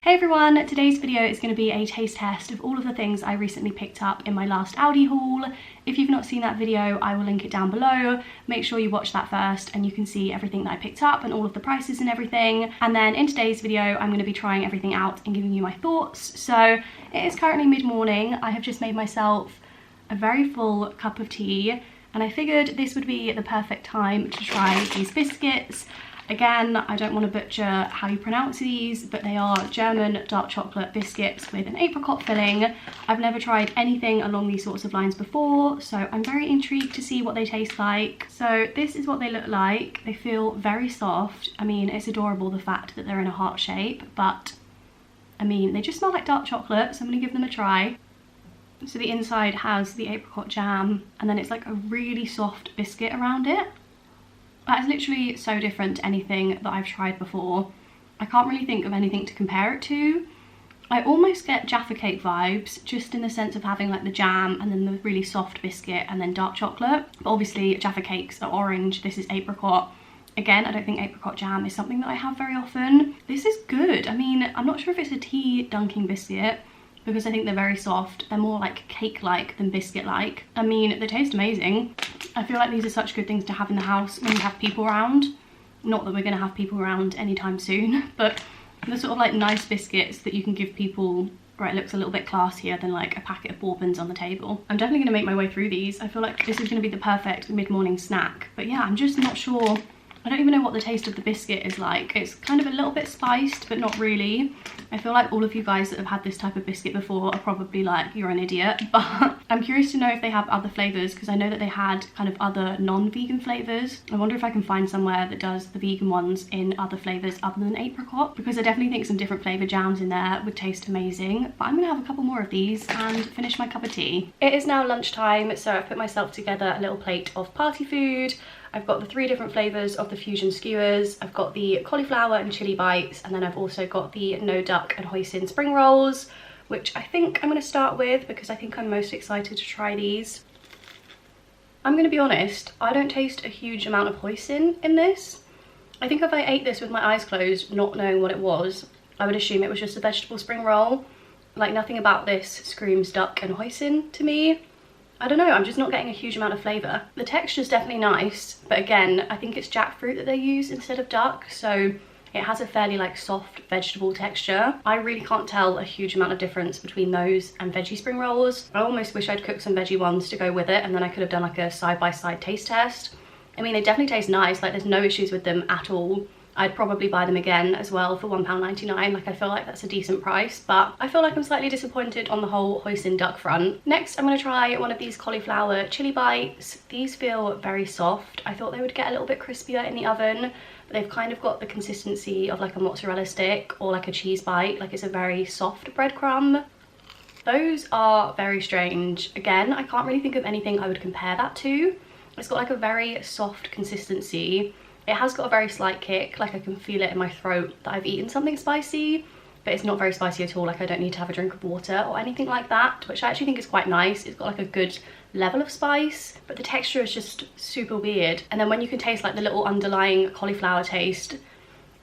Hey everyone, today's video is going to be a taste test of all of the things I recently picked up in my last Aldi haul. If you've not seen that video, I will link it down below. Make sure you watch that first and you can see everything that I picked up and all of the prices and everything. And then in today's video, I'm going to be trying everything out and giving you my thoughts. So it is currently mid-morning. I have just made myself a very full cup of tea and I figured this would be the perfect time to try these biscuits. Again, I don't want to butcher how you pronounce these, but they are German dark chocolate biscuits with an apricot filling. I've never tried anything along these sorts of lines before, so I'm very intrigued to see what they taste like. So this is what they look like. They feel very soft. I mean, it's adorable the fact that they're in a heart shape, but I mean, they just smell like dark chocolate, so I'm going to give them a try. So the inside has the apricot jam, and then it's like a really soft biscuit around it. That is literally so different to anything that I've tried before. I can't really think of anything to compare it to. I almost get Jaffa cake vibes, just in the sense of having like the jam and then the really soft biscuit and then dark chocolate. But obviously Jaffa cakes are orange, this is apricot. Again, I don't think apricot jam is something that I have very often. This is good. I mean, I'm not sure if it's a tea dunking biscuit, because I think they're very soft. They're more like cake-like than biscuit-like. I mean, they taste amazing. I feel like these are such good things to have in the house when you have people around. Not that we're gonna have people around anytime soon, but the sort of like nice biscuits that you can give people. Right, it looks a little bit classier than like a packet of bourbons on the table. I'm definitely gonna make my way through these. I feel like this is gonna be the perfect mid-morning snack. But yeah, I'm just not sure. I don't even know what the taste of the biscuit is like. It's kind of a little bit spiced, but not really. I feel like all of you guys that have had this type of biscuit before are probably like, you're an idiot. But I'm curious to know if they have other flavours, because I know that they had kind of other non-vegan flavours. I wonder if I can find somewhere that does the vegan ones in other flavours other than apricot, because I definitely think some different flavour jams in there would taste amazing. But I'm gonna have a couple more of these and finish my cup of tea. It is now lunchtime, so I've put myself together a little plate of party food. I've got the 3 different flavours of the fusion skewers, I've got the cauliflower and chilli bites, and then I've also got the no duck and hoisin spring rolls, which I think I'm going to start with because I think I'm most excited to try these. I'm going to be honest, I don't taste a huge amount of hoisin in this. I think if I ate this with my eyes closed, not knowing what it was, I would assume it was just a vegetable spring roll. Like, nothing about this screams duck and hoisin to me. I don't know, I'm just not getting a huge amount of flavour. The texture's definitely nice, but again, I think it's jackfruit that they use instead of duck, so it has a fairly like soft vegetable texture. I really can't tell a huge amount of difference between those and veggie spring rolls. I almost wish I'd cooked some veggie ones to go with it, and then I could have done like a side-by-side taste test. I mean, they definitely taste nice, like there's no issues with them at all. I'd probably buy them again as well for £1.99. Like, I feel like that's a decent price, but I feel like I'm slightly disappointed on the whole hoisin duck front. Next, I'm gonna try one of these cauliflower chili bites. These feel very soft. I thought they would get a little bit crispier in the oven, but they've kind of got the consistency of like a mozzarella stick or like a cheese bite. Like, it's a very soft breadcrumb. Those are very strange. Again, I can't really think of anything I would compare that to. It's got like a very soft consistency. It has got a very slight kick, like I can feel it in my throat that I've eaten something spicy, but it's not very spicy at all. Like, I don't need to have a drink of water or anything like that, which I actually think is quite nice. It's got like a good level of spice, but the texture is just super weird. And then when you can taste like the little underlying cauliflower taste,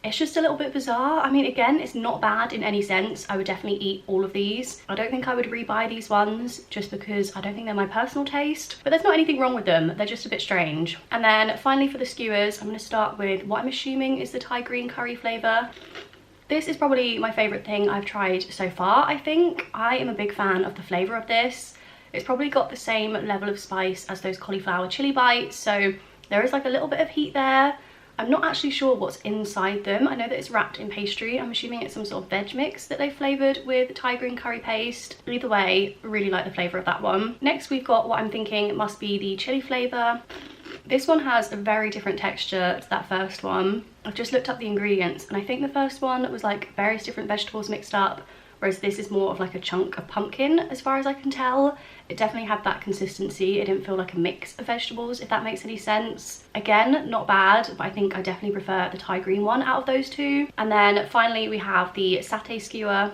it's just a little bit bizarre. I mean, again, it's not bad in any sense. I would definitely eat all of these. I don't think I would rebuy these ones just because I don't think they're my personal taste, but there's not anything wrong with them. They're just a bit strange. And then finally for the skewers, I'm going to start with what I'm assuming is the Thai green curry flavour. This is probably my favourite thing I've tried so far, I think. I am a big fan of the flavour of this. It's probably got the same level of spice as those cauliflower chili bites, so there is like a little bit of heat there. I'm not actually sure what's inside them. I know that it's wrapped in pastry. I'm assuming it's some sort of veg mix that they flavoured with Thai green curry paste. Either way, really like the flavour of that one. Next, we've got what I'm thinking must be the chili flavour. This one has a very different texture to that first one. I've just looked up the ingredients, and I think the first one was like various different vegetables mixed up, whereas this is more of like a chunk of pumpkin as far as I can tell. It definitely had that consistency. It didn't feel like a mix of vegetables, if that makes any sense. Again, not bad, but I think I definitely prefer the Thai green one out of those two. And then finally we have the satay skewer.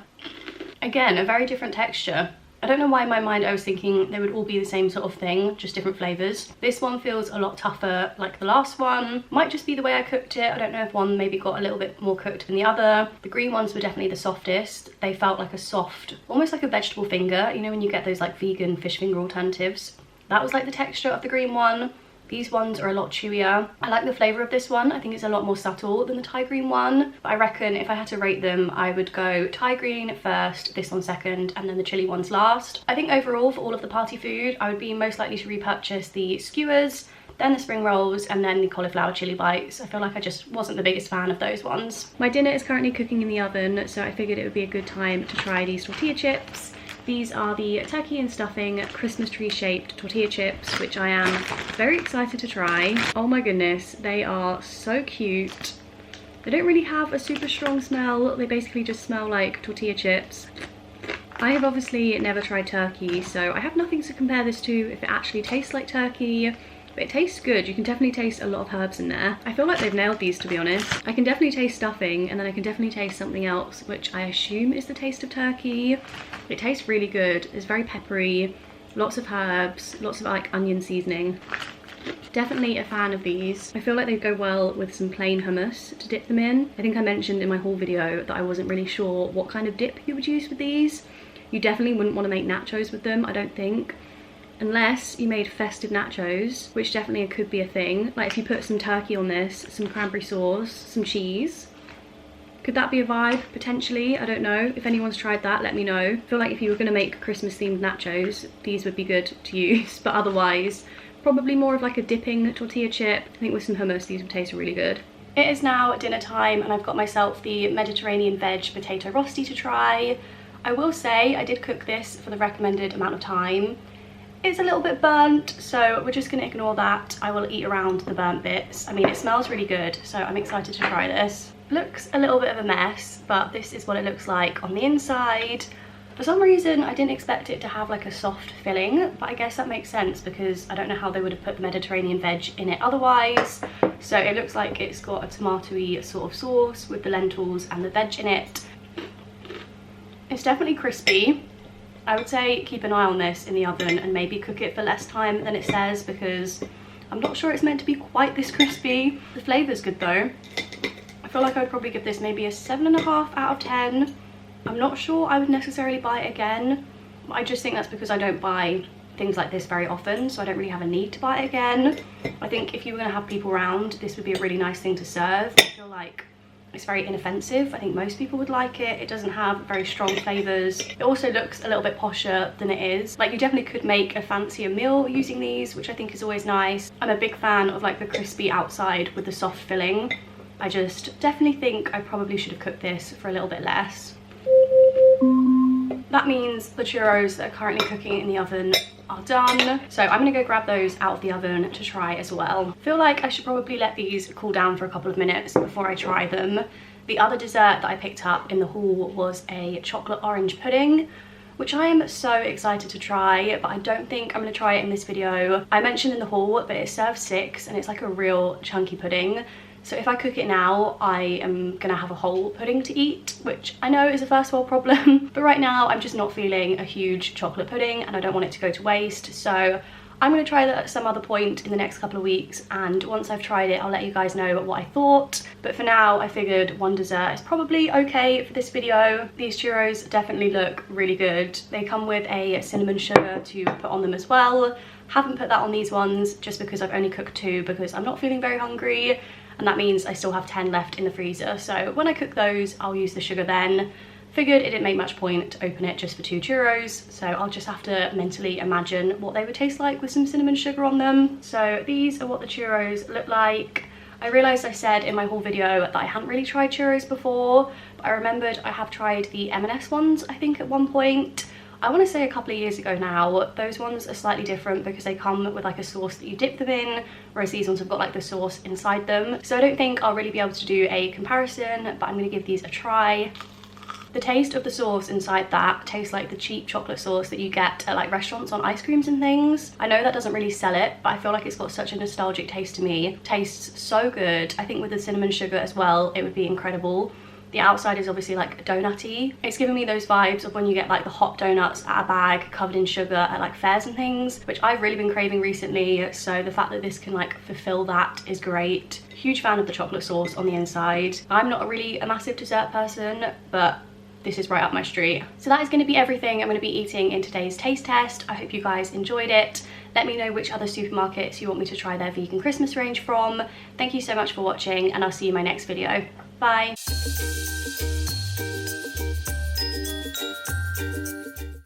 Again, a very different texture. I don't know why in my mind I was thinking they would all be the same sort of thing, just different flavours. This one feels a lot tougher like the last one. Might just be the way I cooked it. I don't know if one maybe got a little bit more cooked than the other. The green ones were definitely the softest. They felt like a soft, almost like a vegetable finger. You know when you get those like vegan fish finger alternatives? That was like the texture of the green one. These ones are a lot chewier. I like the flavour of this one. I think it's a lot more subtle than the Thai green one. But I reckon if I had to rate them, I would go Thai green first, this one second, and then the chili ones last. I think overall for all of the party food, I would be most likely to repurchase the skewers, then the spring rolls, and then the cauliflower chili bites. I feel like I just wasn't the biggest fan of those ones. My dinner is currently cooking in the oven, so I figured it would be a good time to try these tortilla chips. These are the turkey and stuffing Christmas tree shaped tortilla chips, which I am very excited to try. Oh my goodness, they are so cute. They don't really have a super strong smell. They basically just smell like tortilla chips. I have obviously never tried turkey, so I have nothing to compare this to if it actually tastes like turkey. But it tastes good. You can definitely taste a lot of herbs in there. I feel like they've nailed these, to be honest. I can definitely taste stuffing, and then I can definitely taste something else, which I assume is the taste of turkey. It tastes really good. It's very peppery, lots of herbs, lots of like onion seasoning. Definitely a fan of these. I feel like they go well with some plain hummus to dip them in. I think I mentioned in my haul video that I wasn't really sure what kind of dip you would use with these. You definitely wouldn't want to make nachos with them, I don't think. Unless you made festive nachos, which definitely could be a thing. Like if you put some turkey on this, some cranberry sauce, some cheese. Could that be a vibe? Potentially, I don't know. If anyone's tried that, let me know. I feel like if you were gonna make Christmas themed nachos, these would be good to use. But otherwise, probably more of like a dipping tortilla chip. I think with some hummus, these would taste really good. It is now dinner time and I've got myself the Mediterranean veg potato rosty to try. I will say I did cook this for the recommended amount of time. It's a little bit burnt, so we're just going to ignore that. I will eat around the burnt bits. I mean, it smells really good, so I'm excited to try this. Looks a little bit of a mess, but this is what it looks like on the inside. For some reason, I didn't expect it to have like a soft filling, but I guess that makes sense because I don't know how they would have put the Mediterranean veg in it otherwise. So it looks like it's got a tomatoey sort of sauce with the lentils and the veg in it. It's definitely crispy. I would say keep an eye on this in the oven and maybe cook it for less time than it says because I'm not sure it's meant to be quite this crispy. The flavour's good though. I feel like I would probably give this maybe a 7.5 out of 10. I'm not sure I would necessarily buy it again. I just think that's because I don't buy things like this very often, so I don't really have a need to buy it again. I think if you were going to have people around, this would be a really nice thing to serve. I feel like it's very inoffensive. I think most people would like it. It doesn't have very strong flavours. It also looks a little bit posher than it is. Like you definitely could make a fancier meal using these, which I think is always nice. I'm a big fan of like the crispy outside with the soft filling. I just definitely think I probably should have cooked this for a little bit less. That means the churros that are currently cooking in the oven are done. So I'm gonna go grab those out of the oven to try as well. I feel like I should probably let these cool down for a couple of minutes before I try them. The other dessert that I picked up in the haul was a chocolate orange pudding, which I am so excited to try, but I don't think I'm gonna try it in this video. I mentioned in the haul, but it serves 6 and it's like a real chunky pudding. So if I cook it now, I am gonna have a whole pudding to eat, which I know is a first world problem. But right now, I'm just not feeling a huge chocolate pudding and I don't want it to go to waste. So I'm gonna try that at some other point in the next couple of weeks. And once I've tried it, I'll let you guys know what I thought. But for now, I figured one dessert is probably okay for this video. These churros definitely look really good. They come with a cinnamon sugar to put on them as well. Haven't put that on these ones just because I've only cooked 2 because I'm not feeling very hungry. And that means I still have 10 left in the freezer. So when I cook those, I'll use the sugar then. Figured it didn't make much point to open it just for 2 churros. So I'll just have to mentally imagine what they would taste like with some cinnamon sugar on them. So these are what the churros look like. I realised I said in my haul video that I hadn't really tried churros before. But I remembered I have tried the M&S ones, I think, at one point. I want to say a couple of years ago now. Those ones are slightly different because they come with like a sauce that you dip them in, whereas these ones have got like the sauce inside them. So I don't think I'll really be able to do a comparison, but I'm going to give these a try. The taste of the sauce inside that tastes like the cheap chocolate sauce that you get at like restaurants on ice creams and things. I know that doesn't really sell it, but I feel like it's got such a nostalgic taste to me. Tastes so good. I think with the cinnamon sugar as well, it would be incredible. The outside is obviously like donutty. It's giving me those vibes of when you get like the hot donuts at a bag covered in sugar at like fairs and things, which I've really been craving recently. So the fact that this can like fulfill that is great. Huge fan of the chocolate sauce on the inside. I'm not really a massive dessert person, but this is right up my street. So that is going to be everything I'm going to be eating in today's taste test. I hope you guys enjoyed it. Let me know which other supermarkets you want me to try their vegan Christmas range from. Thank you so much for watching, and I'll see you in my next video. Bye.